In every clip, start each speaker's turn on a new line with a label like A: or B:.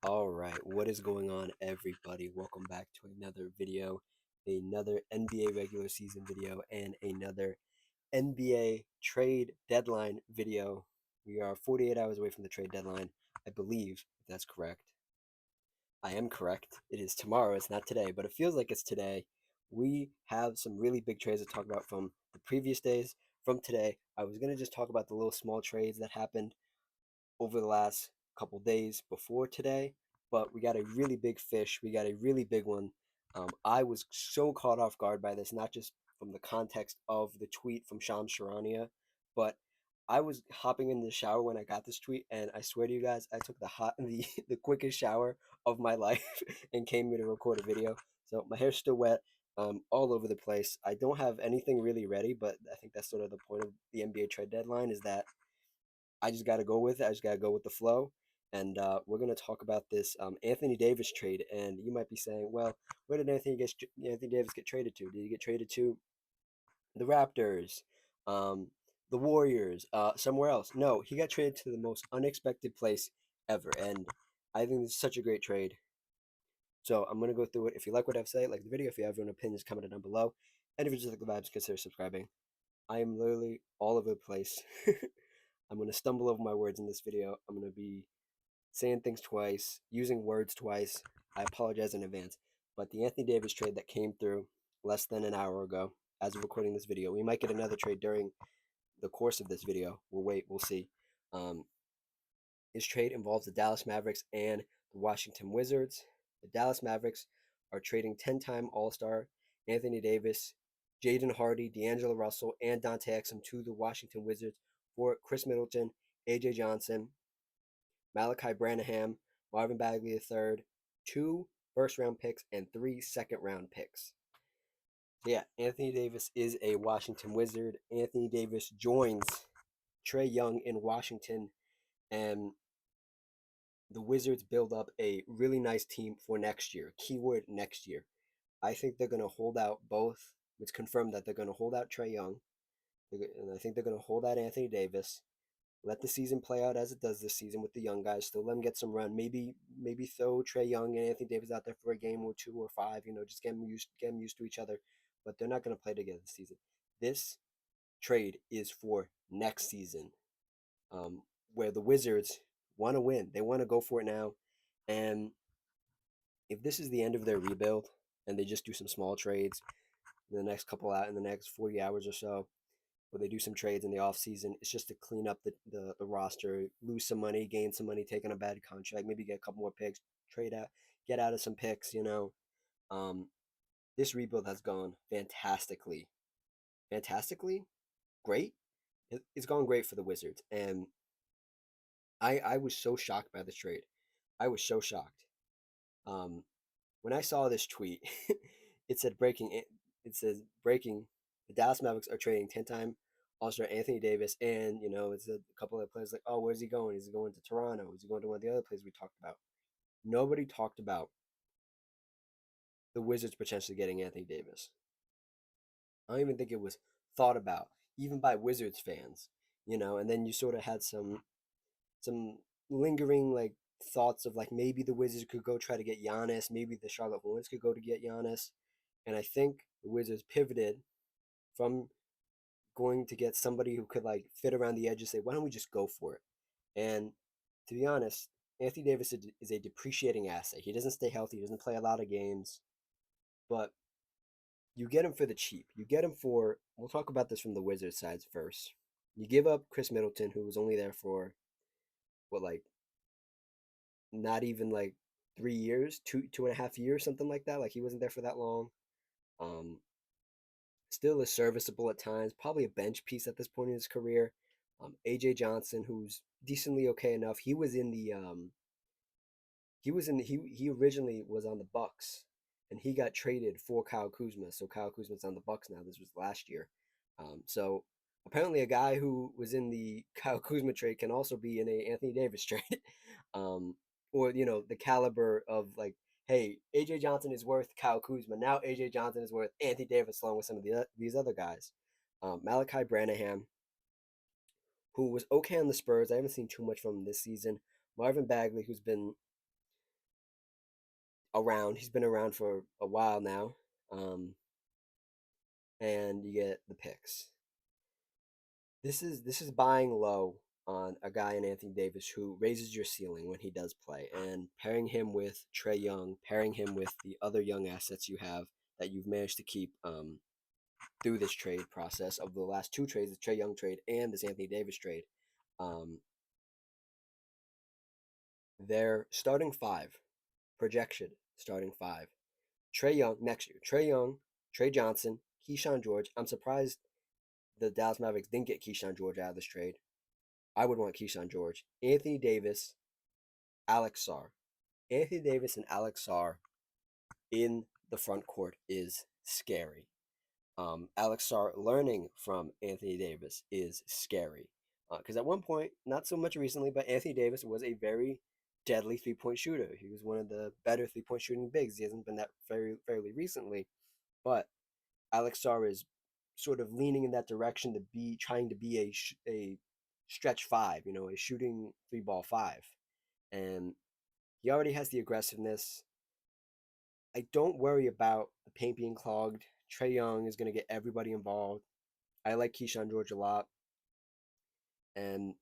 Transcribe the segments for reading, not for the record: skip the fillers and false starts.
A: All right, what is going on, everybody? Welcome back to another video, another NBA regular season video, and another NBA trade deadline video. We are 48 hours away from the trade deadline, I believe, if that's correct. I am correct. It is tomorrow, it's not today, but it feels like it's today. We have some really big trades to talk about from the previous days, from today. I was going to just talk about the little small trades that happened over the last couple days before today, but we got a really big fish. We got a really big one. I was so caught off guard by this, not just from the context of the tweet from Shams Charania, but I was hopping in the shower when I got this tweet, and I swear to you guys, I took the quickest shower of my life and came here to record a video. So my hair's still wet, all over the place. I don't have anything really ready, but I think that's sort of the point of the NBA trade deadline is that I just got to go with it. I just got to go with the flow. And we're going to talk about this Anthony Davis trade. And you might be saying, well, where did Anthony Davis get traded to? Did he get traded to the Raptors, um, the Warriors, somewhere else? No, he got traded to the most unexpected place ever. And I think this is such a great trade. So I'm going to go through it. If you like what I have to say, like the video. If you have any opinions, comment it down below. And if you just like the vibes, consider subscribing. I am literally all over the place. I'm going to stumble over my words in this video. I'm going to be saying things twice, using words twice. I apologize in advance. But the Anthony Davis trade that came through less than an hour ago, as of recording this video, we might get another trade during the course of this video. We'll wait, we'll see. Um, his trade involves the Dallas Mavericks and the Washington Wizards. The Dallas Mavericks are trading 10-time All Star Anthony Davis, Jaden Hardy, D'Angelo Russell, and Dante Exum to the Washington Wizards for Chris Middleton, AJ Johnson, Malachi Branham, Marvin Bagley III, two first-round picks, and three second-round picks. So yeah, Anthony Davis is a Washington Wizard. Anthony Davis joins Trae Young in Washington, and the Wizards build up a really nice team for next year. Keyword next year. I think they're going to hold out both. It's confirmed that they're going to hold out Trae Young, and I think they're going to hold out Anthony Davis. Let the season play out as it does this season with the young guys. Still let them get some run. Maybe throw Trae Young and Anthony Davis out there for a game or two or five. Just get them used to each other. But they're not going to play together this season. This trade is for next season, where the Wizards want to win. They want to go for it now. And if this is the end of their rebuild and they just do some small trades in the next couple out in the next 40 hours or so, where they do some trades in the offseason, it's just to clean up the roster, lose some money, gain some money, take on a bad contract, maybe get a couple more picks, trade out, get out of some picks. Um, this rebuild has gone fantastically. Fantastically? Great? It's gone great for the Wizards. And I was so shocked by this trade. I was so shocked. Um, when I saw this tweet, it said breaking. It says breaking. The Dallas Mavericks are trading 10-time All-Star Anthony Davis, and it's a couple of players like, oh, where's he going? Is he going to Toronto? Is he going to one of the other places we talked about? Nobody talked about the Wizards potentially getting Anthony Davis. I don't even think it was thought about, even by Wizards fans. And then you sort of had some lingering like thoughts of like maybe the Wizards could go try to get Giannis, maybe the Charlotte Hornets could go to get Giannis, and I think the Wizards pivoted from going to get somebody who could like fit around the edges. Say, why don't we just go for it? And to be honest, Anthony Davis is a depreciating asset. He doesn't stay healthy. He doesn't play a lot of games, but you get him for the cheap. You get him for. We'll talk about this from the Wizards side first. You give up Chris Middleton, who was only there for what, like, not even like 3 years, two and a half years, something like that. Like he wasn't there for that long. Um, Still is serviceable at times, probably a bench piece at this point in his career. AJ Johnson, who's decently okay enough. He originally was on the Bucks, and he got traded for Kyle Kuzma. So Kyle Kuzma's on the Bucks now. This was last year. So apparently, a guy who was in the Kyle Kuzma trade can also be in a Anthony Davis trade, um, or the caliber of like, hey, AJ Johnson is worth Kyle Kuzma. Now AJ Johnson is worth Anthony Davis, along with some of these other guys. Malachi Branham, who was okay on the Spurs. I haven't seen too much from him this season. Marvin Bagley, who's been around. He's been around for a while now. Um, and you get the picks. This is buying low on a guy in Anthony Davis who raises your ceiling when he does play, and pairing him with Trey Young, pairing him with the other young assets you have that you've managed to keep through this trade process of the last two trades, the Trey Young trade and this Anthony Davis trade. Um, their starting five projection starting five: Trey Young next year. Trey Young, Trey Johnson, Keyshawn George. I'm surprised the Dallas Mavericks didn't get Keyshawn George out of this trade. I would want Keyshawn George, Anthony Davis, Alex Sarr. Anthony Davis and Alex Sarr in the front court is scary. Alex Sarr learning from Anthony Davis is scary. Because at one point, not so much recently, but Anthony Davis was a very deadly 3 point shooter. He was one of the better 3 point shooting bigs. He hasn't been that fairly recently, but Alex Sarr is sort of leaning in that direction to be trying to be a stretch five, a shooting three ball five, and he already has the aggressiveness. I don't worry about the paint being clogged. Trey Young is going to get everybody involved. I like Keyshawn George a lot, and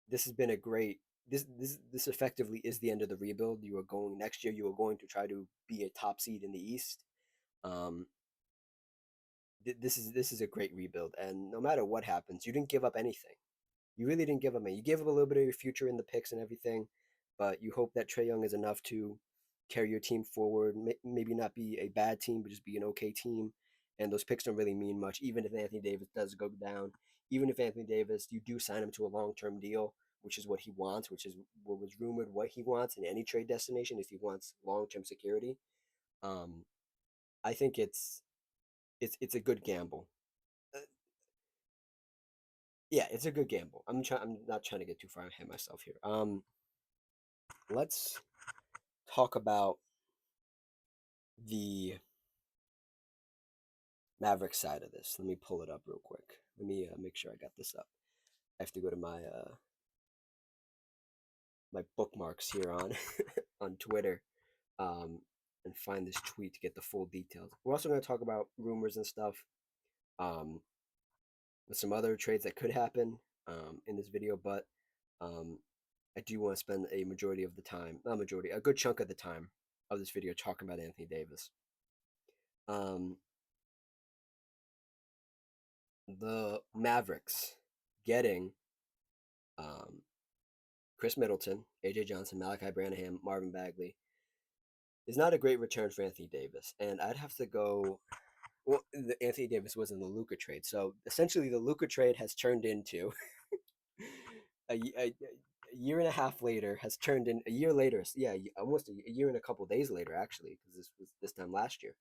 A: this has been a great. This effectively is the end of the rebuild. You are going next year. You are going to try to be a top seed in the East. Um, this is a great rebuild, and no matter what happens, you didn't give up anything. You really didn't give up any. You gave up a little bit of your future in the picks and everything, but you hope that Trey Young is enough to carry your team forward. Maybe not be a bad team, but just be an okay team. And those picks don't really mean much, even if Anthony Davis does go down. Even if Anthony Davis, you do sign him to a long-term deal, which is what he wants, which is what was rumored what he wants in any trade destination if he wants long-term security. Um, I think it's a good gamble. Uh, yeah, it's a good gamble. I'm not trying to get too far ahead of myself here. Let's talk about the Maverick side of this. Let me pull it up real quick. Let me make sure I got this up. I have to go to my bookmarks here on on Twitter and find this tweet to get the full details. We're also going to talk about rumors and stuff um, with some other trades that could happen in this video, but um, I do want to spend a majority of the time, not majority, a good chunk of the time of this video talking about Anthony Davis. Um, the Mavericks getting um, Chris Middleton, AJ Johnson, Malachi Branham, Marvin Bagley is not a great return for Anthony Davis. And I'd have to go. Well, the Anthony Davis was in the Luka trade, so essentially the Luka trade has turned into a year and a half later has turned in a year later. Yeah, almost a year and a couple days later actually, because this was this time last year.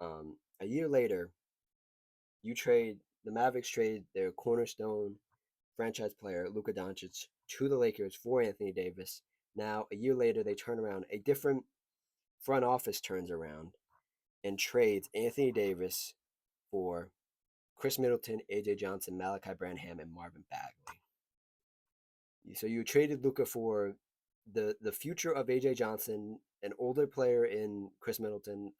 A: A year later, the Mavericks trade their cornerstone franchise player Luka Doncic to the Lakers for Anthony Davis. Now, a year later, they turn around. A different front office turns around and trades Anthony Davis for Chris Middleton, AJ Johnson, Malachi Branham, and Marvin Bagley. So you traded Luka for the future of AJ Johnson, an older player in Chris Middleton,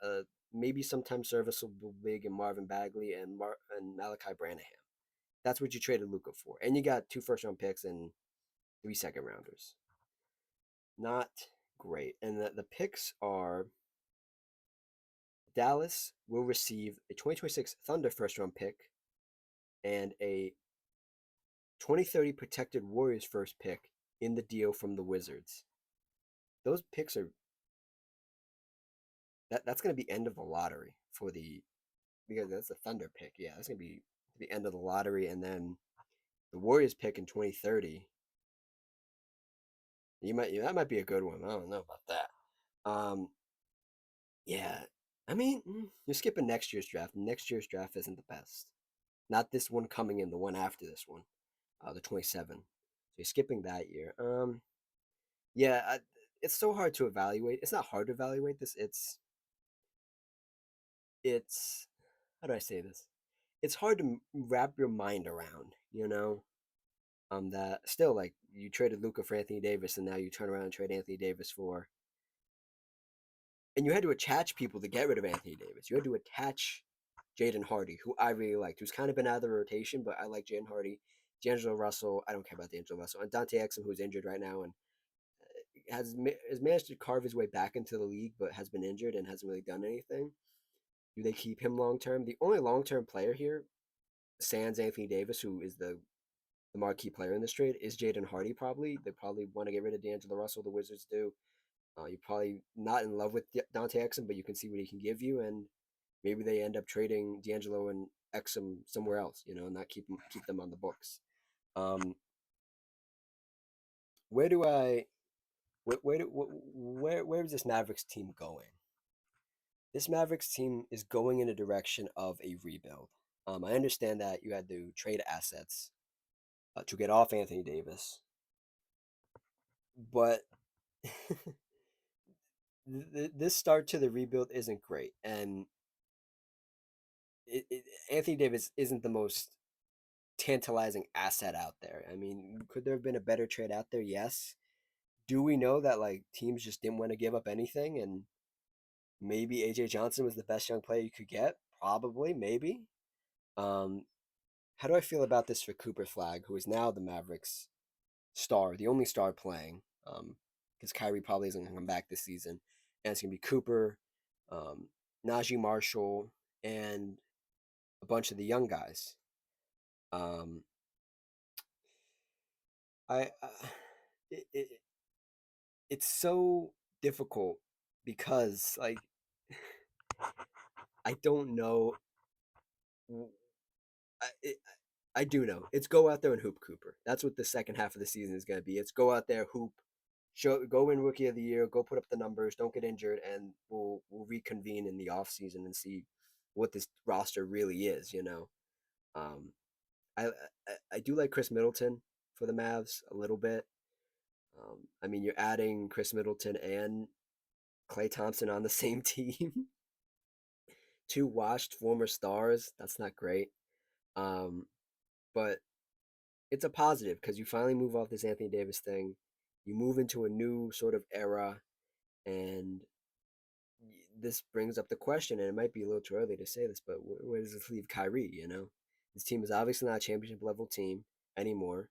A: maybe sometimes serviceable big in Marvin Bagley and Malachi Branham. That's what you traded Luka for, and you got 2 first-round picks and 3 second-rounders. Not great, and the picks are Dallas will receive a 2026 Thunder first-round pick and a 2030 protected Warriors first pick in the deal from the Wizards. Those picks are that's going to be end of the lottery for the because that's the Thunder pick. Yeah, that's going to be the end of the lottery, and then the Warriors pick in 2030. That might be a good one. I don't know about that. Yeah, I mean you're skipping next year's draft. Next year's draft isn't the best. Not this one coming in. The one after this one, the 27. So you're skipping that year. Yeah, it's so hard to evaluate. It's not hard to evaluate this. It's how do I say this? It's hard to wrap your mind around, that still like you traded Luka for Anthony Davis, and now you turn around and trade Anthony Davis for and you had to attach people to get rid of Anthony Davis. You had to attach Jaden Hardy, who I really liked, who's kind of been out of the rotation, but I like Jaden Hardy. D'Angelo Russell, I don't care about D'Angelo Russell, and Dante Exum, who's injured right now and has managed to carve his way back into the league, but has been injured and hasn't really done anything. Do they keep him long term? The only long term player here, sans Anthony Davis, who is the marquee player in this trade, is Jaden Hardy. Probably they probably want to get rid of D'Angelo Russell. The Wizards do. You're probably not in love with Dante Exum, but you can see what he can give you, and maybe they end up trading D'Angelo and Exum somewhere else, and not keep them on the books. Um, where do I where is this Mavericks team going? This Mavericks team is going in a direction of a rebuild. I understand that you had to trade assets to get off Anthony Davis, but this start to the rebuild isn't great, and Anthony Davis isn't the most tantalizing asset out there. I mean, could there have been a better trade out there? Yes. Do we know that like teams just didn't want to give up anything and maybe AJ Johnson was the best young player you could get? Probably, maybe. Um, how do I feel about this for Cooper Flag, who is now the Mavericks star, the only star playing? Because Kyrie probably isn't going to come back this season, and it's going to be Cooper, um, Najee Marshall, and a bunch of the young guys. Um, I it, it, it's so difficult because like I don't know. I, I do know. It's go out there and hoop, Cooper. That's what the second half of the season is going to be. It's go out there, hoop, go win Rookie of the Year, go put up the numbers, don't get injured, and we'll reconvene in the off season and see what this roster really is. Um, I, I do like Chris Middleton for the Mavs a little bit. I mean, you're adding Chris Middleton and Klay Thompson on the same team. Two washed former stars. That's not great. Um, but it's a positive because you finally move off this Anthony Davis thing. You move into a new sort of era, and this brings up the question, and it might be a little too early to say this, but where does this leave Kyrie? This team is obviously not a championship level team anymore.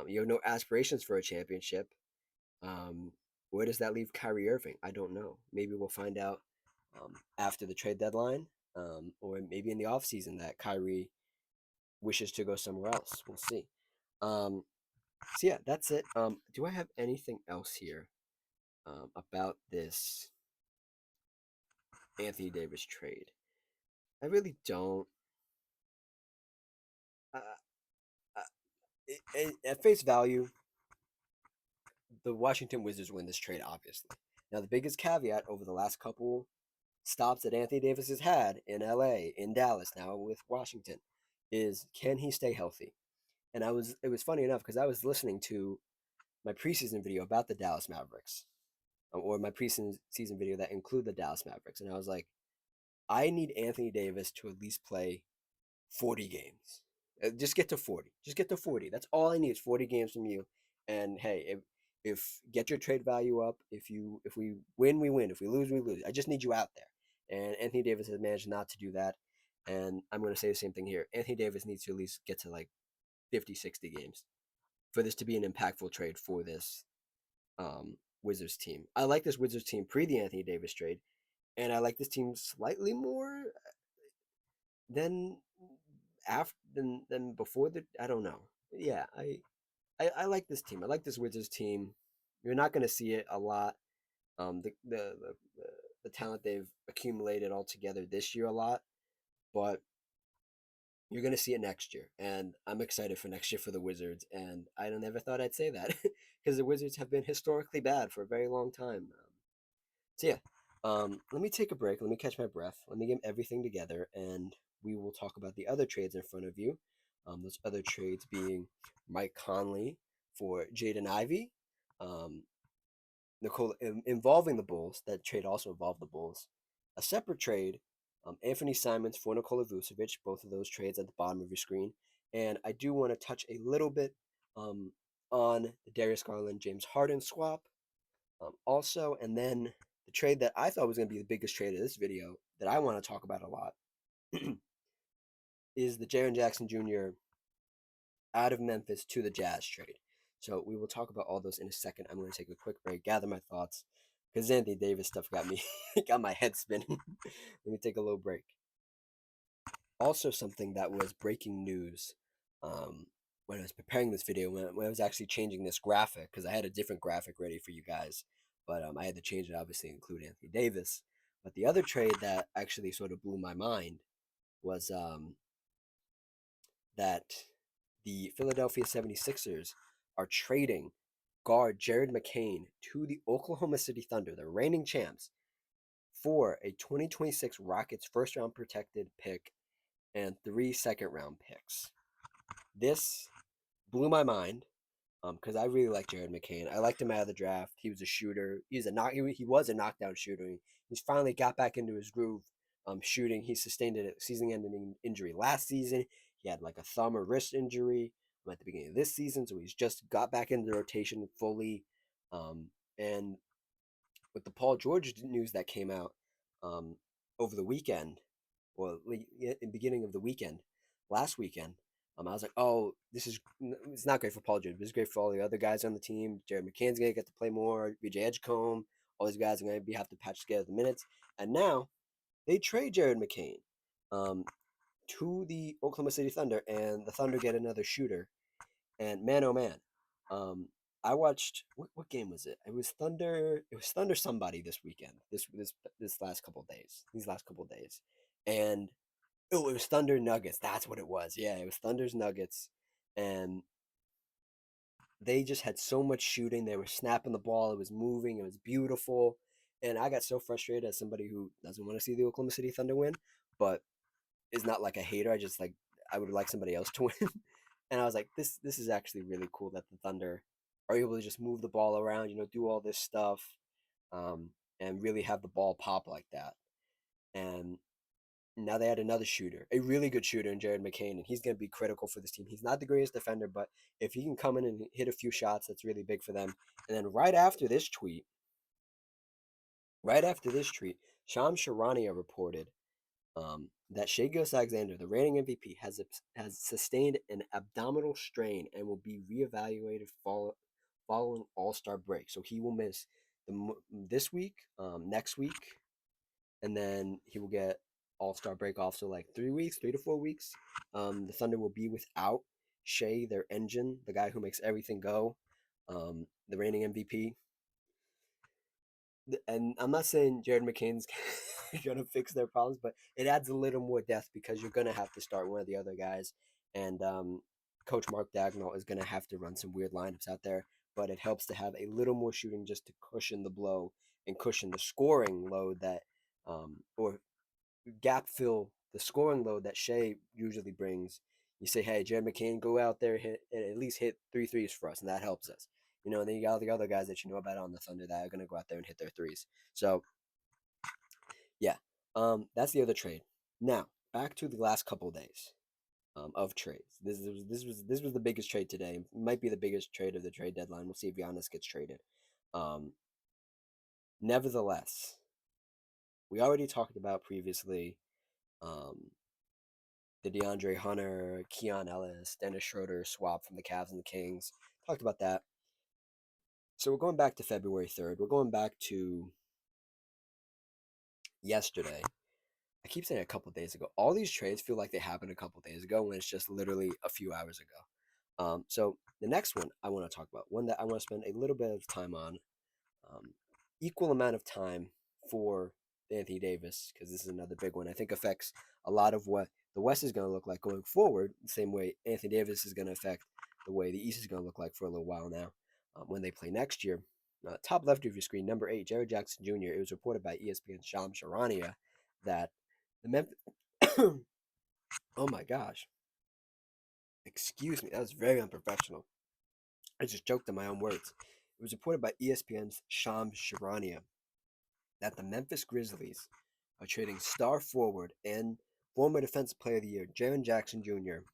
A: You have no aspirations for a championship. Um, where does that leave Kyrie Irving? I don't know. Maybe we'll find out after the trade deadline, or maybe in the offseason that Kyrie wishes to go somewhere else. We'll see. Um, so yeah, that's it. Do I have anything else here about this Anthony Davis trade? I really don't. Uh, at face value, the Washington Wizards win this trade, obviously. Now, the biggest caveat over the last couple stops that Anthony Davis has had in LA, in Dallas, now with Washington, is can he stay healthy? And it was funny enough because I was listening to my preseason video about the Dallas Mavericks, or my preseason video that include the Dallas Mavericks, and I was like, I need Anthony Davis to at least play 40 games. Just get to 40. Just get to 40. That's all I need is 40 games from you. And hey, if get your trade value up, if we win, we win. If we lose, we lose. I just need you out there. And Anthony Davis has managed not to do that. And I'm going to say the same thing here. Anthony Davis needs to at least get to like 50, 60 games for this to be an impactful trade for this Wizards team. I like this Wizards team pre the Anthony Davis trade, and I like this team slightly more than than before the. I don't know. Yeah, I like this team. I like this Wizards team. You're not going to see it a lot. The talent they've accumulated all together this year a lot, but you're going to see it next year. And I'm excited for next year for the Wizards. And I never thought I'd say that because the Wizards have been historically bad for a very long time. So yeah, let me take a break. Let me catch my breath. Let me get everything together, and we will talk about the other trades in front of you. Those other trades being Mike Conley for Jaden Ivey, um, involving the Bulls. That trade also involved the Bulls. A separate trade, Anthony Simons for Nikola Vucevic. Both of those trades at the bottom of your screen. And I do want to touch a little bit on the Darius Garland James Harden swap. Also, and then the trade that I thought was going to be the biggest trade of this video that I want to talk about a lot is the Jaren Jackson Jr. out of Memphis to the Jazz trade. So we will talk about all those in a second. I'm going to take a quick break, gather my thoughts, because Anthony Davis stuff got me got my head spinning. Let me take a little break. Also, something that was breaking news when I was preparing this video, when I was actually changing this graphic, because I had a different graphic ready for you guys, but I had to change it, obviously, include Anthony Davis. But the other trade that actually sort of blew my mind was that the Philadelphia 76ers are trading guard Jared McCain to the Oklahoma City Thunder, the reigning champs, for a 2026 Rockets first round protected pick and 3 second-round picks. This blew my mind because I really like Jared McCain. I liked him out of the draft. He was a shooter. He was a knockdown shooter. He's finally got back into his groove shooting. He sustained a season-ending injury last season. He had like a thumb or wrist injury at the beginning of this season, so he's just got back into the rotation fully. And with the Paul George news that came out um, over the weekend, well, in the beginning of the weekend, last weekend, I was like, oh, it's not great for Paul George, but it's great for all the other guys on the team. Jared McCann's gonna get to play more. BJ Edgecombe, all these guys are gonna have to patch together the minutes. And now they trade Jared McCain um, to the Oklahoma City Thunder, and the Thunder get another shooter. And man, oh man, um, I watched what game was it? It was Thunder. It was Thunder somebody this weekend. This last couple of days. These last couple of days, and oh, it was Thunder Nuggets. That's what it was. Yeah, it was Thunder's Nuggets, and they just had so much shooting. They were snapping the ball. It was moving. It was beautiful, and I got so frustrated as somebody who doesn't want to see the Oklahoma City Thunder win, but is not like a hater. I would like somebody else to win. And I was like, this is actually really cool that the Thunder are able to just move the ball around, do all this stuff, and really have the ball pop like that. And now they had another shooter, a really good shooter in Jared McCain, and he's going to be critical for this team. He's not the greatest defender, but if he can come in and hit a few shots, that's really big for them. And then right after this tweet, Shams Charania reported that Shai Gilgeous-Alexander, the reigning MVP, has sustained an abdominal strain and will be reevaluated following All-Star break. So he will miss this week, next week, and then he will get All-Star break off. So like 3 weeks, 3 to 4 weeks. The Thunder will be without Shai, their engine, the guy who makes everything go, the reigning MVP. And I'm not saying Jared McCain's gonna fix their problems, but it adds a little more depth because you're gonna have to start one of the other guys, and Coach Mark Dagnall is gonna have to run some weird lineups out there. But it helps to have a little more shooting just to cushion the blow and cushion the scoring load that, or gap fill the scoring load that Shai usually brings. You say, hey, Jared McCain, go out there and at least hit 3 threes for us, and that helps us. And then you got all the other guys that you know about on the Thunder that are going to go out there and hit their threes. So, yeah, that's the other trade. Now, back to the last couple of days of trades. This was the biggest trade today. It might be the biggest trade of the trade deadline. We'll see if Giannis gets traded. Nevertheless, we already talked about previously the DeAndre Hunter, Keon Ellis, Dennis Schroeder swap from the Cavs and the Kings. Talked about that. So we're going back to February 3rd. We're going back to yesterday. I keep saying a couple days ago. All these trades feel like they happened a couple days ago when it's just literally a few hours ago. So the next one I want to talk about, one that I want to spend a little bit of time on, equal amount of time for Anthony Davis, because this is another big one. I think affects a lot of what the West is going to look like going forward, the same way Anthony Davis is going to affect the way the East is going to look like for a little while now when they play next year. Top left of your screen, number 8, Jared Jackson Jr. It was reported by ESPN's Shams Charania that the Memphis. Oh my gosh. Excuse me. That was very unprofessional. I just joked on my own words. It was reported by ESPN's Shams Charania that the Memphis Grizzlies are trading star forward and former Defensive Player of the Year Jaren Jackson Jr.,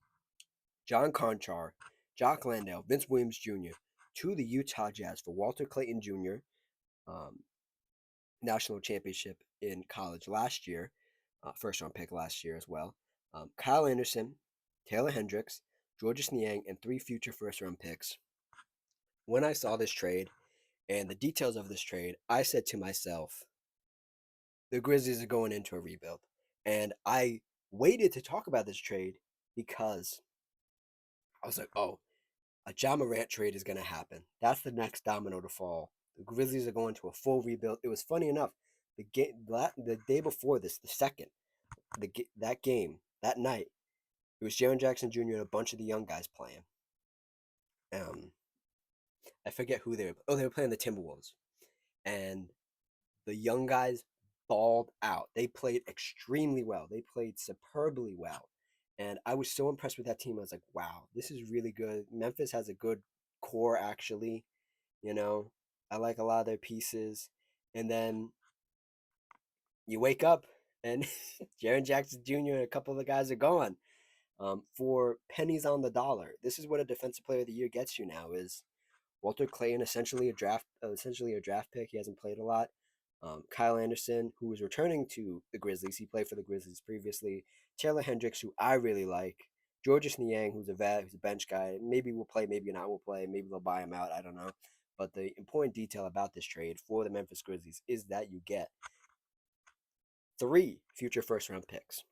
A: John Conchar, Jock Landale, Vince Williams Jr. to the Utah Jazz for Walter Clayton Jr., national championship in college last year, first round pick last year as well. Kyle Anderson, Taylor Hendricks, Georges Niang, and 3 future first round picks. When I saw this trade and the details of this trade, I said to myself, the Grizzlies are going into a rebuild. And I waited to talk about this trade because I was like, oh, a Ja Morant trade is going to happen. That's the next domino to fall. The Grizzlies are going to a full rebuild. It was funny enough. The day before this, the second, that game, that night, it was Jaren Jackson Jr. and a bunch of the young guys playing. Um, I forget who they were. Oh, they were playing the Timberwolves, and the young guys balled out. They played extremely well. They played superbly well, and I was so impressed with that team. I was like, wow, this is really good. Memphis has a good core, actually. You know, I like a lot of their pieces, and then you wake up and Jaren Jackson Jr. and a couple of the guys are gone. For pennies on the dollar. This is what a defensive player of the year gets you now is Walter Clayton, essentially a draft pick. He hasn't played a lot. Kyle Anderson, who is returning to the Grizzlies. He played for the Grizzlies previously. Taylor Hendricks, who I really like. Georges Niang, who's a vet, who's a bench guy. Maybe will play, maybe not will play. Maybe they'll buy him out. I don't know. But the important detail about this trade for the Memphis Grizzlies is that you get 3 future first round picks.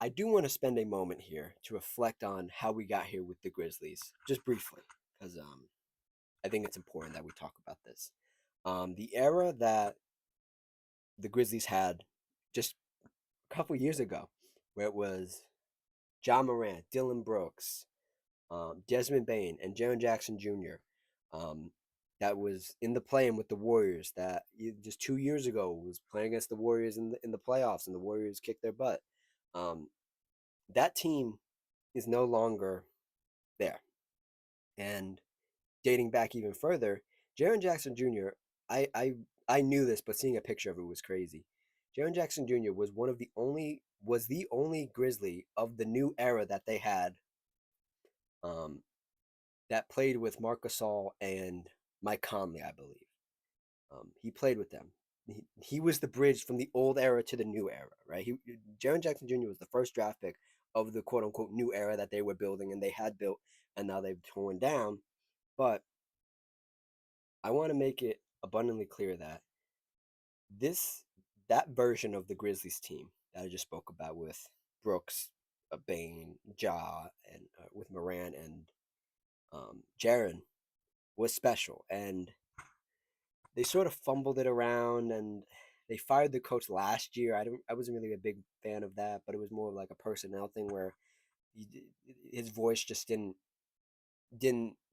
A: I do want to spend a moment here to reflect on how we got here with the Grizzlies, just briefly, because I think it's important that we talk about this. The era that the Grizzlies had just a couple years ago, where it was Ja Morant, Dylan Brooks, Desmond Bain, and Jaren Jackson Jr., that was in the play-in with the Warriors, that just 2 years ago was playing against the Warriors in the playoffs, and the Warriors kicked their butt. Um, that team is no longer there. And dating back even further, Jaren Jackson Jr. I I I knew this, but seeing a picture of it was crazy. Jaren Jackson Jr. was the only Grizzly of the new era that they had, um, that played with Marc Gasol and Mike Conley, I believe. He played with them. He was the bridge from the old era to the new era, right? Jaren Jackson Jr. was the first draft pick of the quote unquote new era that they were building and they had built, and now they've torn down. But I want to make it abundantly clear that this that version of the Grizzlies team that I just spoke about with Brooks, Bain, Ja, and with Moran and Jaren was special, and they sort of fumbled it around, and they fired the coach last year. I wasn't really a big fan of that, but it was more like a personnel thing where his voice just didn't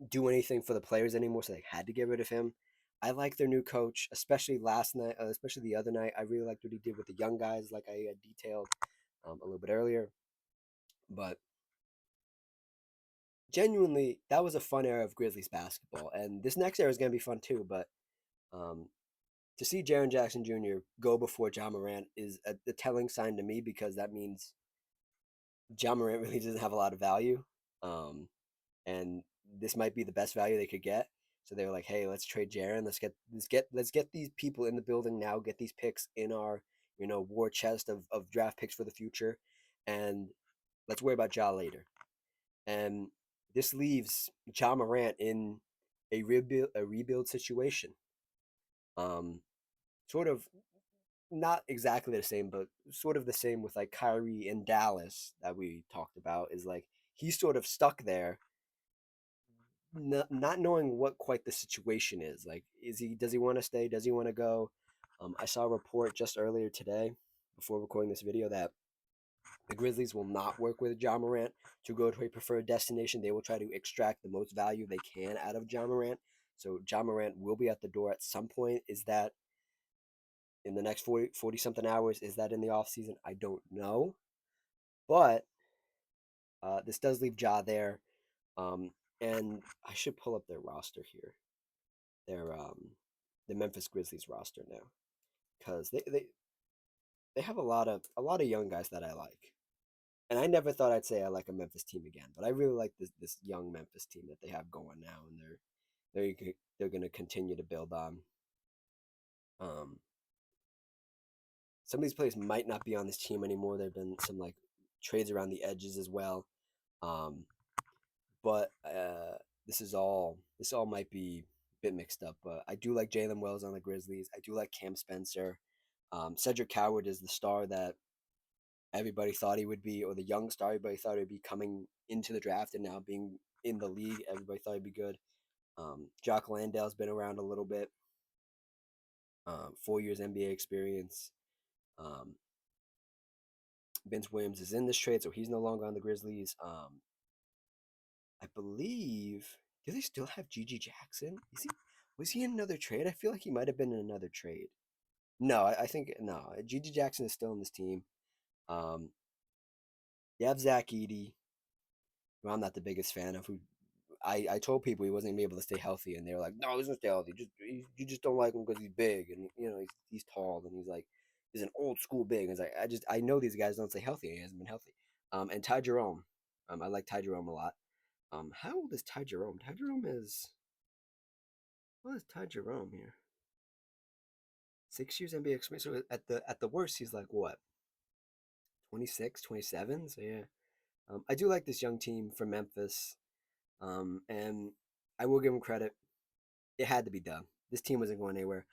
A: do anything for the players anymore, so they had to get rid of him. I like their new coach, especially last night, especially the other night. I really liked what he did with the young guys, like I detailed a little bit earlier. But genuinely, that was a fun era of Grizzlies basketball, and this next era is going to be fun too. But um, to see Jaren Jackson Jr. go before Ja Morant is a telling sign to me because that means Ja Morant really doesn't have a lot of value. Um, and this might be the best value they could get. So they were like, "Hey, let's trade Jaren. Let's get these people in the building now. Get these picks in our war chest of draft picks for the future, and let's worry about Ja later." And this leaves Ja Morant in a rebuild situation. Um, Sort of not exactly the same, but sort of the same with like Kyrie in Dallas that we talked about. Is like he's sort of stuck there not knowing what quite the situation is. Like, does he want to stay? Does he want to go? I saw a report just earlier today, before recording this video, that the Grizzlies will not work with Ja Morant to go to a preferred destination. They will try to extract the most value they can out of Ja Morant. So Ja Morant will be at the door at some point. Is that in the next 40 something hours? Is that in the off season? I don't know. But this does leave Ja there. Um, and I should pull up their roster here. Their the Memphis Grizzlies roster now, because they have a lot of young guys that I like, and I never thought I'd say I like a Memphis team again, but I really like this young Memphis team that they have going now, and they're going to continue to build on. Um, some of these players might not be on this team anymore. There've been some like trades around the edges as well. Um, but this all might be a bit mixed up. But I do like Jalen Wells on the Grizzlies. I do like Cam Spencer. Cedric Coward is the star that everybody thought he would be, or the young star everybody thought he'd be coming into the draft, and now being in the league, everybody thought he'd be good. Jock Landale's been around a little bit. 4 years NBA experience. Um, Vince Williams is in this trade, so he's no longer on the Grizzlies. I believe. Do they still have Gigi Jackson? Is he? Was he in another trade? I feel like he might have been in another trade. No, I think no. Gigi Jackson is still in this team. Um, you have Zach Edey, who I'm not the biggest fan of. Who I told people he wasn't gonna be able to stay healthy, and they were like, "No, he's gonna stay healthy. You just don't like him because he's big, and he's tall, and he's an old school big." And it's like I know these guys don't stay healthy. And he hasn't been healthy. And Ty Jerome, I like Ty Jerome a lot. How old is Ty Jerome? Ty Jerome is what is Ty Jerome here? 6 years NBA experience. So at the worst, he's like what 26, 27. So yeah, I do like this young team from Memphis. And I will give him credit. It had to be done. This team wasn't going anywhere.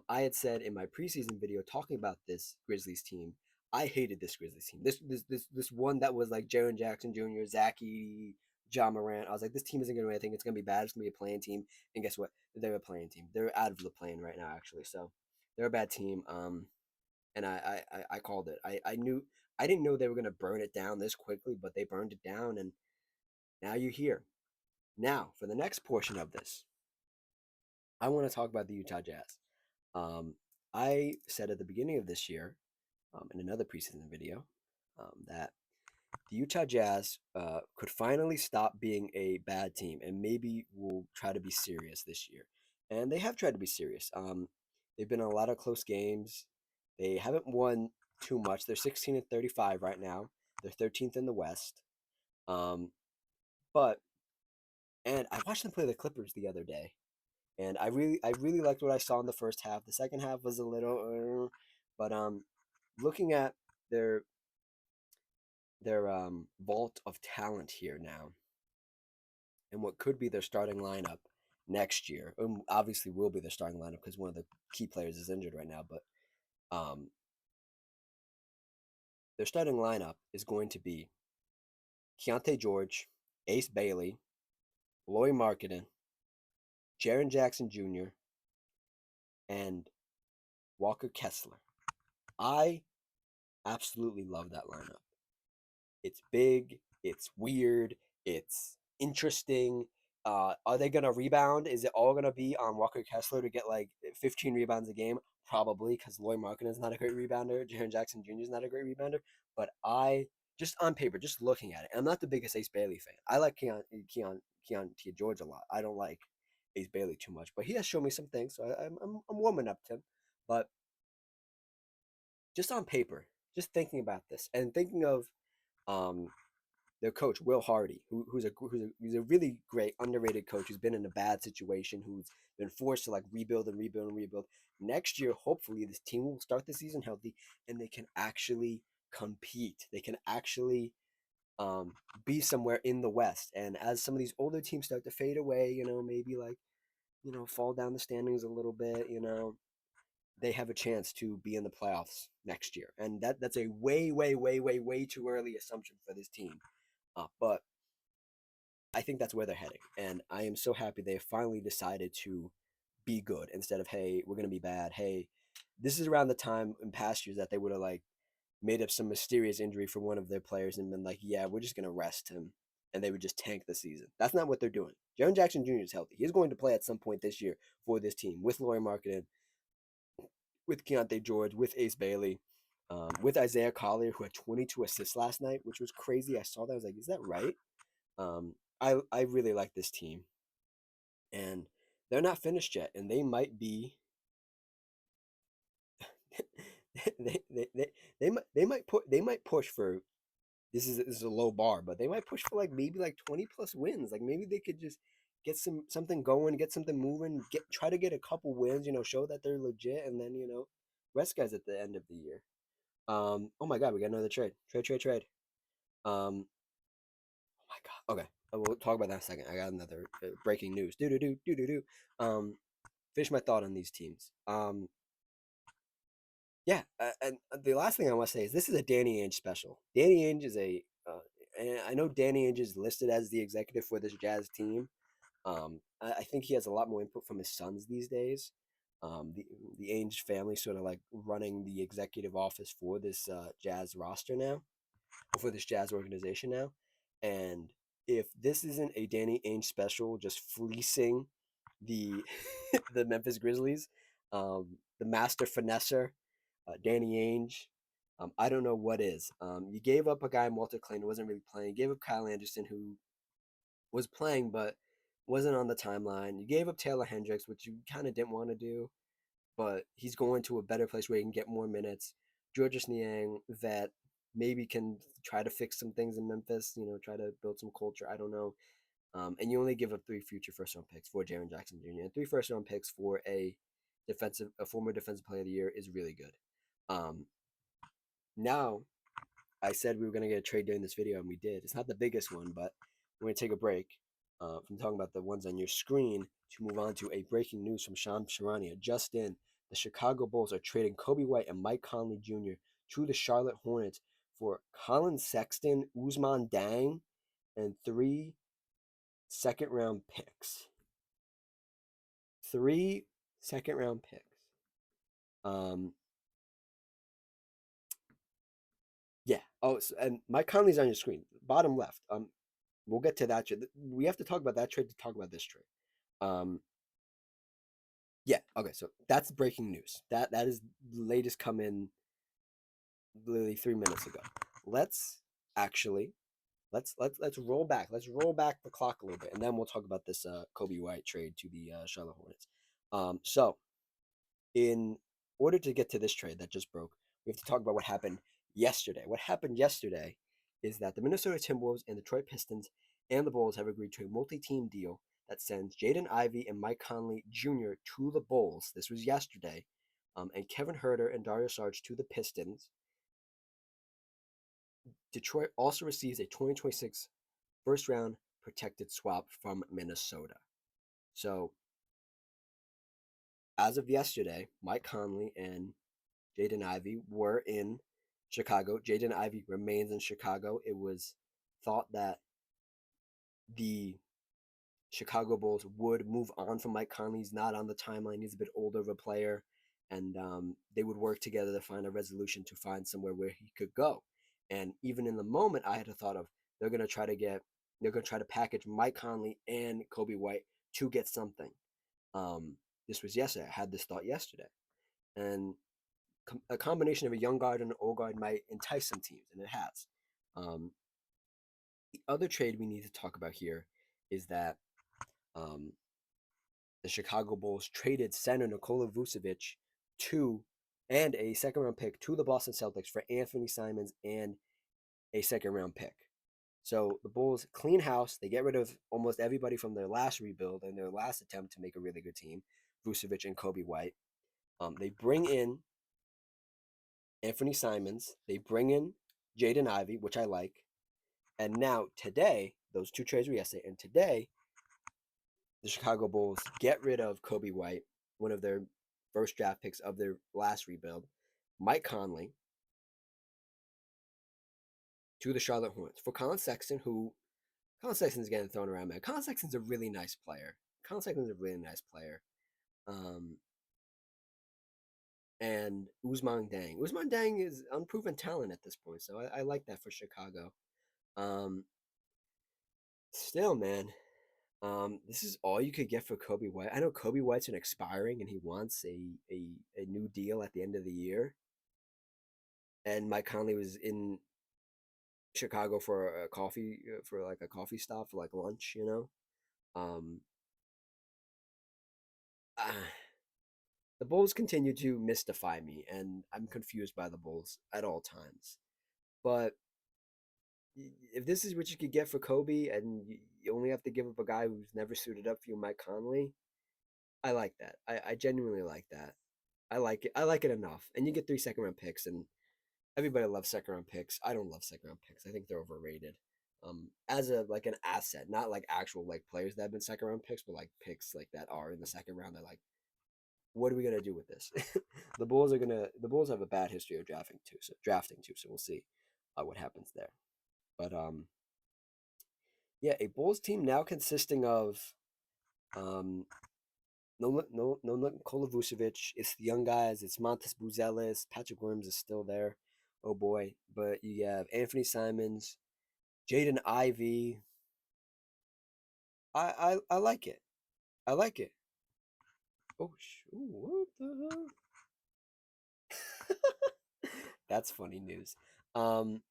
A: I had said in my preseason video talking about this Grizzlies team, I hated this Grizzlies team. This one that was like Jaren Jackson Jr., Zach Edey, John Morant. I was like, this team isn't going to do anything. It's going to be bad. It's going to be a playing team. And guess what? They're a playing team. They're out of the playing right now, actually. So they're a bad team. And I called it. I didn't know they were going to burn it down this quickly, but they burned it down. And now you're here. Now, for the next portion of this, I want to talk about the Utah Jazz. Um, I said at the beginning of this year, in another preseason video, that the Utah Jazz could finally stop being a bad team and maybe will try to be serious this year. And they have tried to be serious. They've been in a lot of close games. They haven't won too much. They're 16-35 right now. They're 13th in the West. Um, but and I watched them play the Clippers the other day, and I really liked what I saw in the first half. The second half was a little, but looking at their vault of talent here now, and what could be their starting lineup next year, obviously will be their starting lineup because one of the key players is injured right now. But um, their starting lineup is going to be Keontae George, Ace Bailey, Lauri Markkanen, Jaren Jackson Jr., and Walker Kessler. I absolutely love that lineup. It's big, it's weird, it's interesting. Are they gonna rebound? Is it all gonna be on Walker Kessler to get like 15 rebounds a game? Probably, because Lauri Markkanen is not a great rebounder. Jaren Jackson Jr. is not a great rebounder. But I just on paper, just looking at it, I'm not the biggest Ace Bailey fan. I like Keon T. George a lot. I don't like Ace Bailey too much, but he has shown me some things, so I'm warming up to him. But just on paper, just thinking about this and thinking of um, their coach Will Hardy, who's a really great underrated coach who's been in a bad situation, who's been forced to like rebuild and rebuild and rebuild. Next year, hopefully, this team will start the season healthy and they can actually compete. They can actually be somewhere in the West. And as some of these older teams start to fade away, maybe like fall down the standings a little bit, they have a chance to be in the playoffs next year. And that's a way, way, way, way, way too early assumption for this team. But I think that's where they're heading. And I am so happy they finally decided to be good instead of, hey, we're going to be bad. Hey, this is around the time in past years that they would have like made up some mysterious injury for one of their players and been like, yeah, we're just going to rest him. And they would just tank the season. That's not what they're doing. Jaren Jackson Jr. is healthy. He's going to play at some point this year for this team with Lauri Markkanen, with Keontae George, with Ace Bailey, with Isaiah Collier, who had 22 assists last night, which was crazy. I saw that. I was like, is that right? I really like this team, and they're not finished yet, and they might be. They might push for this is a low bar, but they might push for like maybe like 20 plus wins. Like maybe they could just get something going, get something moving, try to get a couple wins, show that they're legit, and then rest guys at the end of the year. Oh my God, we got another trade, trade. Oh my God, okay, we'll talk about that in a second. I got another breaking news. Do. Finish my thought on these teams. Yeah, and the last thing I want to say is this is a Danny Ainge special. Danny Ainge is and I know Danny Ainge is listed as the executive for this Jazz team. I think he has a lot more input from his sons these days. The Ainge family sort of like running the executive office for this Jazz roster now, or for this Jazz organization now. And if this isn't a Danny Ainge special, just fleecing the the Memphis Grizzlies, the master finesser, Danny Ainge. I don't know what is. You gave up a guy, Walter Clayton, who wasn't really playing. You gave up Kyle Anderson, who was playing but wasn't on the timeline. You gave up Taylor Hendricks, which you kind of didn't want to do, but he's going to a better place where he can get more minutes. Georges Niang, that maybe can try to fix some things in Memphis, try to build some culture. I don't know. And you only give up 3 future first round picks for Jaren Jackson Jr. And 3 first round picks for a former defensive player of the year is really good. Now, I said we were going to get a trade during this video, and we did. It's not the biggest one, but we're going to take a break from talking about the ones on your screen to move on to a breaking news from Sham Sharania. Just in, the Chicago Bulls are trading Kobe White and Mike Conley Jr. to the Charlotte Hornets for Colin Sexton, Usman Dang, and 3 second-round picks. 3 second-round picks. Um, yeah. Oh, and Mike Conley's on your screen, bottom left. We'll get to that trade. We have to talk about that trade to talk about this trade. Um, yeah. Okay. So that's breaking news. That is the latest come in literally 3 minutes ago. Let's actually let's roll back. Let's roll back the clock a little bit, and then we'll talk about this Kobe White trade to the Charlotte Hornets. So in order to get to this trade that just broke, we have to talk about what happened yesterday. What happened yesterday is that the Minnesota Timberwolves and Detroit Pistons and the Bulls have agreed to a multi-team deal that sends Jaden Ivey and Mike Conley Jr. to the Bulls. This was yesterday, and Kevin Huerter and Dario Saric to the Pistons. Detroit also receives a 2026 first-round protected swap from Minnesota. So, as of yesterday, Mike Conley and Jaden Ivey were in Chicago. Jaden Ivey remains in Chicago. It was thought that the Chicago Bulls would move on from Mike Conley. He's not on the timeline. He's a bit older of a player, and they would work together to find a resolution to find somewhere where he could go. And even in the moment, I had a thought of they're going to try to package Mike Conley and Kobe White to get something. This was yesterday. I had this thought yesterday, and a combination of a young guard and an old guard might entice some teams, and it has. The other trade we need to talk about here is that um, the Chicago Bulls traded center Nikola Vucevic to and a second round pick to the Boston Celtics for Anthony Simons and a second round pick. So the Bulls clean house. They get rid of almost everybody from their last rebuild and their last attempt to make a really good team, Vucevic and Kobe White. They bring in Anthony Simons. They bring in Jaden Ivey, which I like. And now today, those 2 trades were yesterday, and today the Chicago Bulls get rid of Kobe White, one of their first draft picks of their last rebuild, Mike Conley, to the Charlotte Hornets for Colin Sexton, who Colin Sexton's getting thrown around, man. Colin Sexton's a really nice player. And Usman Dang. Usman Dang is unproven talent at this point, so I like that for Chicago. Still, man, this is all you could get for Kobe White. I know Kobe White's an expiring, and he wants a new deal at the end of the year. And Mike Conley was in Chicago for a coffee stop for like lunch, Um, uh, the Bulls continue to mystify me, and I'm confused by the Bulls at all times. But if this is what you could get for Kobe, and you only have to give up a guy who's never suited up for you, Mike Conley. I like that. I genuinely like that. I like it. I like it enough. And you get 3 second round picks, and everybody loves second round picks. I don't love second round picks. I think they're overrated. As a like an asset, not like actual like players that have been second round picks, but like picks like that are in the second round. They're like, what are we gonna do with this? The Bulls have a bad history of drafting too. So we'll see what happens there. But yeah, a Bulls team now consisting of um, no Nikola Vucevic. It's the young guys. It's Montes Buzelis. Patrick Williams is still there. Oh boy. But you have Anthony Simons, Jaden Ivey. I like it. I like it. Oh, what the hell? That's funny news. Um,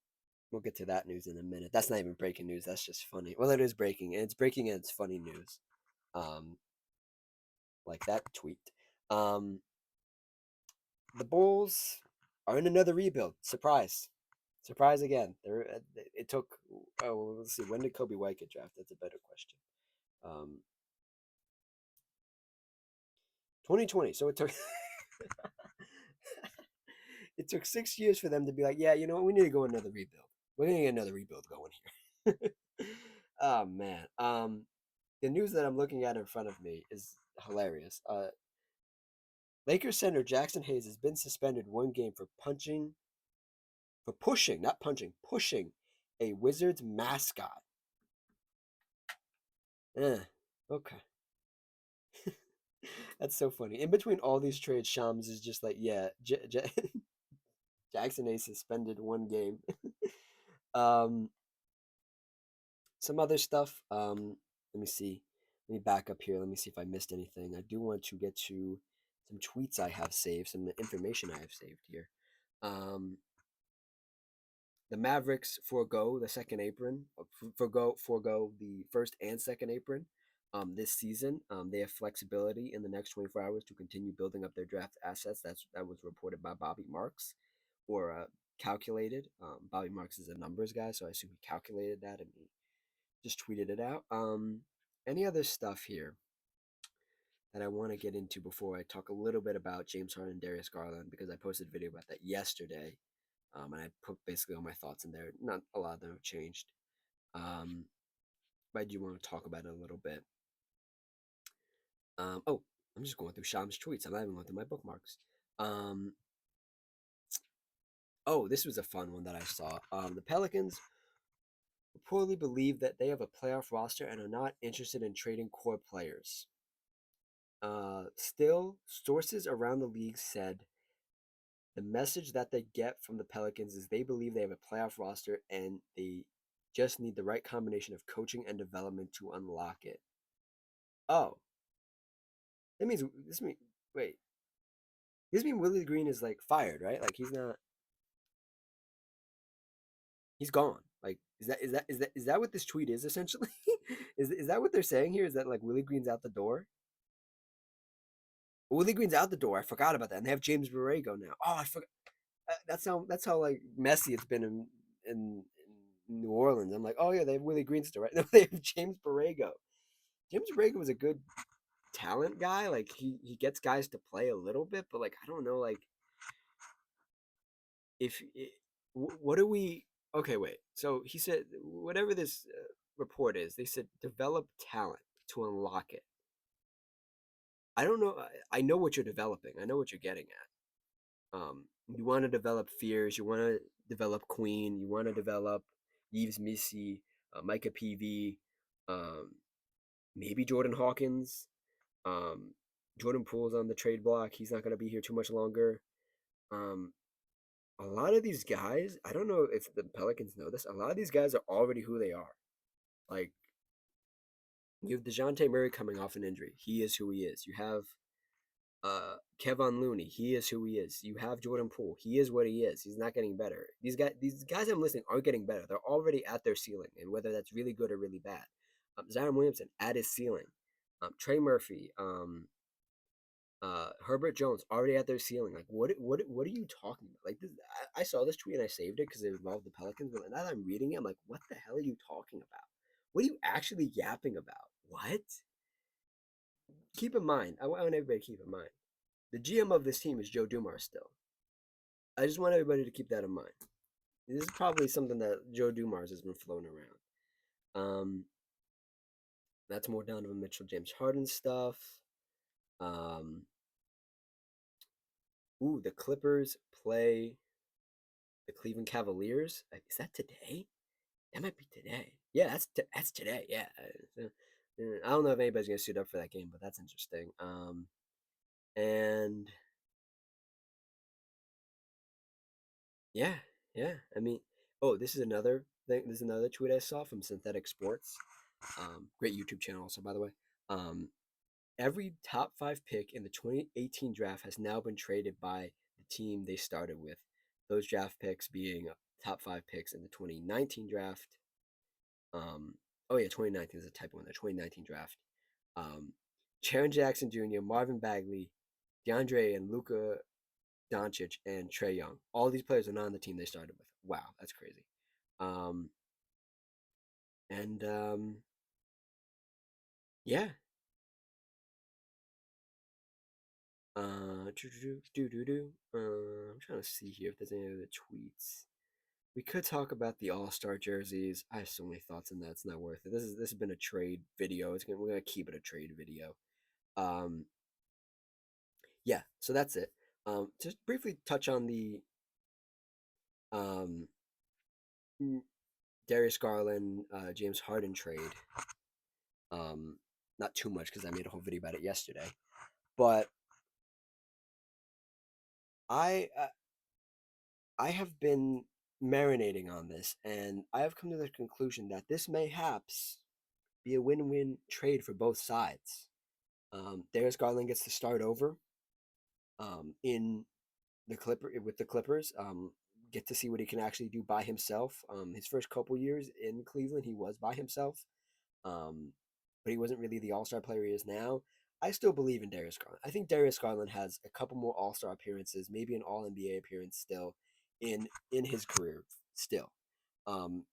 A: we'll get to that news in a minute. That's not even breaking news. That's just funny. Well, it is breaking, and it's breaking, and it's funny news. Um, like that tweet. Um, the Bulls are in another rebuild. Surprise, surprise again. It took. Oh, well, let's see. When did Kobe White get drafted? That's a better question. 2020. So it took. It took 6 years for them to be like, yeah, you know what? We need to go another rebuild. We're gonna get another rebuild going here. Oh man. The news that I'm looking at in front of me is hilarious. Lakers center Jackson Hayes has been suspended 1 game for pushing, not punching, pushing a Wizards mascot. Okay. That's so funny. In between all these trades, Shams is just like, yeah, Jackson Hayes suspended 1 game. um, some other stuff. Let me see. Let me back up here. Let me see if I missed anything. I do want to get to some tweets I have saved, some information I have saved here. Um, the Mavericks forego the second apron, forego the first and second apron. This season, they have flexibility in the next 24 hours to continue building up their draft assets. That was reported by Bobby Marks, or calculated. Bobby Marks is a numbers guy, so I assume he calculated that and he just tweeted it out. Any other stuff here that I want to get into before I talk a little bit about James Harden and Darius Garland, because I posted a video about that yesterday, and I put basically all my thoughts in there. Not a lot of them have changed, but I do want to talk about it a little bit. Oh, I'm just going through Sham's tweets. I'm not even going through my bookmarks. Oh, this was a fun one that I saw. The Pelicans reportedly believe that they have a playoff roster and are not interested in trading core players. Still, sources around the league said the message that they get from the Pelicans is they believe they have a playoff roster and they just need the right combination of coaching and development to unlock it. Oh, that means this mean wait. This means Willie Green is like fired, right? Like he's not. He's gone. Like is that what this tweet is essentially? Is that what they're saying here? Is that like Willie Green's out the door? Willie Green's out the door. I forgot about that. And they have James Borrego now. Oh, I forgot. That's how like messy it's been in New Orleans. I'm like, oh yeah, they have Willie Green still, right? No, they have James Borrego. James Borrego was a good talent guy. Like he gets guys to play a little bit, but like I don't know, like if it, what do we? Okay, wait. So he said whatever this report is, they said develop talent to unlock it. I don't know. I know what you're developing. I know what you're getting at. You want to develop Fears. You want to develop Queen. You want to develop Yves Missy, Micah PV, um, maybe Jordan Hawkins. Jordan Poole's on the trade block. He's not going to be here too much longer. Um, a lot of these guys, I don't know if the Pelicans know this, a lot of these guys are already who they are. Like, you have DeJounte Murray coming off an injury. He is who he is. You have Kevon Looney. He is who he is. You have Jordan Poole. He is what he is. He's not getting better. These guys I'm listing aren't getting better. They're already at their ceiling, and whether that's really good or really bad. Zion Williamson at his ceiling. Trey Murphy, Herbert Jones already at their ceiling. Like what are you talking about? Like this, I saw this tweet and I saved it because it involved the Pelicans. But now that I'm reading it, I'm like, what the hell are you talking about? What are you actually yapping about? What? Keep in mind, I want everybody to keep in mind, the GM of this team is Joe Dumars still. I just want everybody to keep that in mind. This is probably something that Joe Dumars has been floating around. That's more Donovan Mitchell, James Harden stuff. Um, the Clippers play the Cleveland Cavaliers. Is that today? That might be today. Yeah, that's today. Yeah. I don't know if anybody's gonna suit up for that game, but that's interesting. And yeah, yeah. I mean, oh, this is another thing. This is another tweet I saw from Synthetic Sports. Great YouTube channel, also, by the way. Um, every top five pick in the 2018 draft has now been traded by the team they started with. Those draft picks being top five picks in the 2019 draft. Oh yeah, 2019 is a typo in the 2019 draft. Um, Sharon Jackson Jr., Marvin Bagley, DeAndre and Luka Doncic, and Trae Young. All these players are not on the team they started with. Wow, that's crazy. Um, and yeah. I'm trying to see here if there's any other tweets. We could talk about the All Star jerseys. I have so many thoughts on that. It's not worth it. This has been a trade video. We're gonna keep it a trade video. Um, yeah. So that's it. Just briefly touch on the um Darius Garland, James Harden trade. Um, Not too much because I made a whole video about it yesterday, but I I have been marinating on this, and I have come to the conclusion that this mayhaps be a win-win trade for both sides. Darius Garland gets to start over in the Clippers. Get to see what he can actually do by himself. His first couple years in Cleveland, he was by himself, um, but he wasn't really the All Star player he is now. I still believe in Darius Garland. I think Darius Garland has a couple more All Star appearances, maybe an All NBA appearance still in his career. Still, um,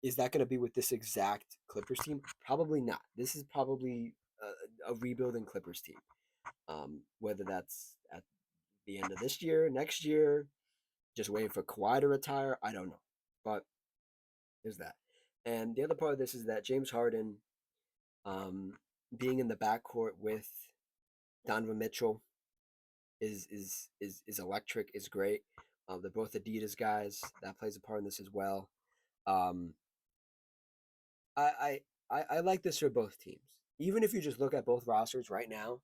A: is that going to be with this exact Clippers team? Probably not. This is probably a rebuilding Clippers team. Whether that's at the end of this year, next year, just waiting for Kawhi to retire, I don't know. But there's that. And the other part of this is that James Harden, um, being in the backcourt with Donovan Mitchell is electric, is great. They're both Adidas guys. That plays a part in this as well. Um, I, I like this for both teams. Even if you just look at both rosters right now,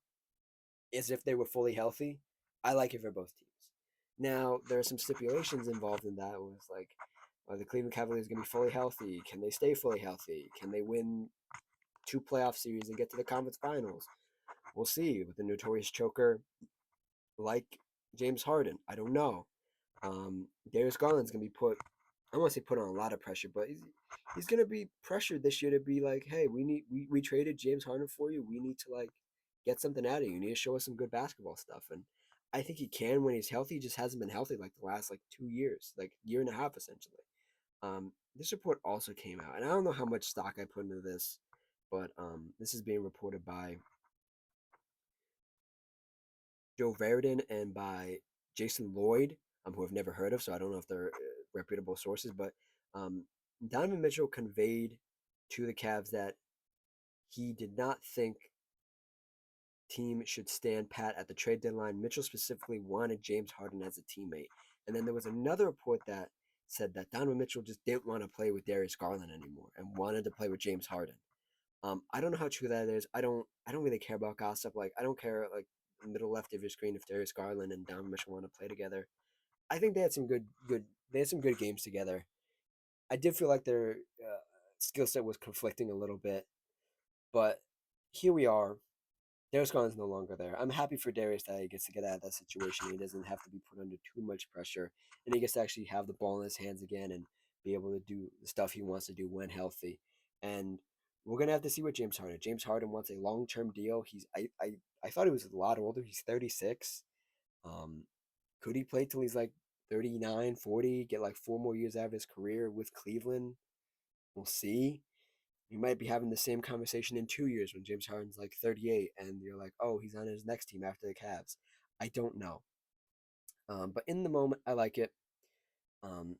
A: as if they were fully healthy, I like it for both teams. Now there are some stipulations involved in that. With like, are the Cleveland Cavaliers going to be fully healthy? Can they stay fully healthy? Can they win two playoff series and get to the conference finals? We'll see. With the notorious choker like James Harden, I don't know. Darius Garland's gonna be put. I don't want to say put on a lot of pressure, but he's gonna be pressured this year to be like, hey, we traded James Harden for you. We need to like get something out of you. You need to show us some good basketball stuff. And I think he can when he's healthy. He just hasn't been healthy like the last like 2 years, like year and a half essentially. This report also came out, and I don't know how much stock I put into this, but this is being reported by Joe Verdon and by Jason Lloyd, who I've never heard of, so I don't know if they're reputable sources. But um, Donovan Mitchell conveyed to the Cavs that he did not think team should stand pat at the trade deadline. Mitchell specifically wanted James Harden as a teammate. And then there was another report that said that Donovan Mitchell just didn't want to play with Darius Garland anymore and wanted to play with James Harden. I don't know how true that is. I don't really care about gossip. Like I don't care like the middle left of your screen if Darius Garland and Donovan Mitchell want to play together. I think they had some they had some good games together. I did feel like their skill set was conflicting a little bit, but here we are. Darius Garland's no longer there. I'm happy for Darius that he gets to get out of that situation. He doesn't have to be put under too much pressure, and he gets to actually have the ball in his hands again and be able to do the stuff he wants to do when healthy. And we're gonna have to see what James Harden. James Harden wants a long-term deal. I thought he was a lot older. He's 36. Um, could he play till he's like 39, 40, get like 4 more years out of his career with Cleveland? We'll see. you might be having the same conversation in 2 years when James Harden's like 38 and you're like, oh, he's on his next team after the Cavs. I don't know. But in the moment, I like it. Um,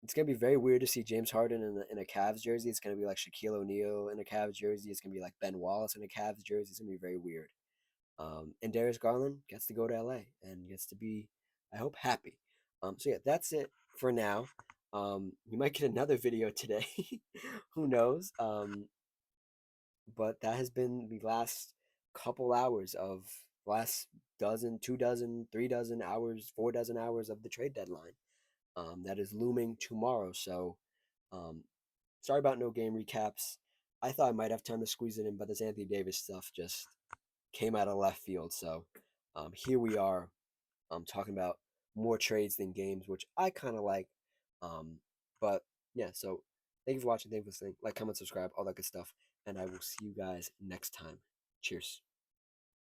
A: it's gonna be very weird to see James Harden in a Cavs jersey. It's gonna be like Shaquille O'Neal in a Cavs jersey. It's gonna be like Ben Wallace in a Cavs jersey. It's gonna be very weird. And Darius Garland gets to go to LA and gets to be, I hope, happy. So yeah, that's it for now. We might get another video today. Who knows? But that has been the last couple hours of last dozen, 2 dozen, 3 dozen hours, 4 dozen hours of the trade deadline. That is looming tomorrow. So, um, sorry about no game recaps. I thought I might have time to squeeze it in, but this Anthony Davis stuff just came out of left field. So, here we are, talking about more trades than games, which I kind of like. Um, but yeah, so thank you for watching. Thank you for listening. Like, comment, subscribe, all that good stuff. And I will see you guys next time. Cheers.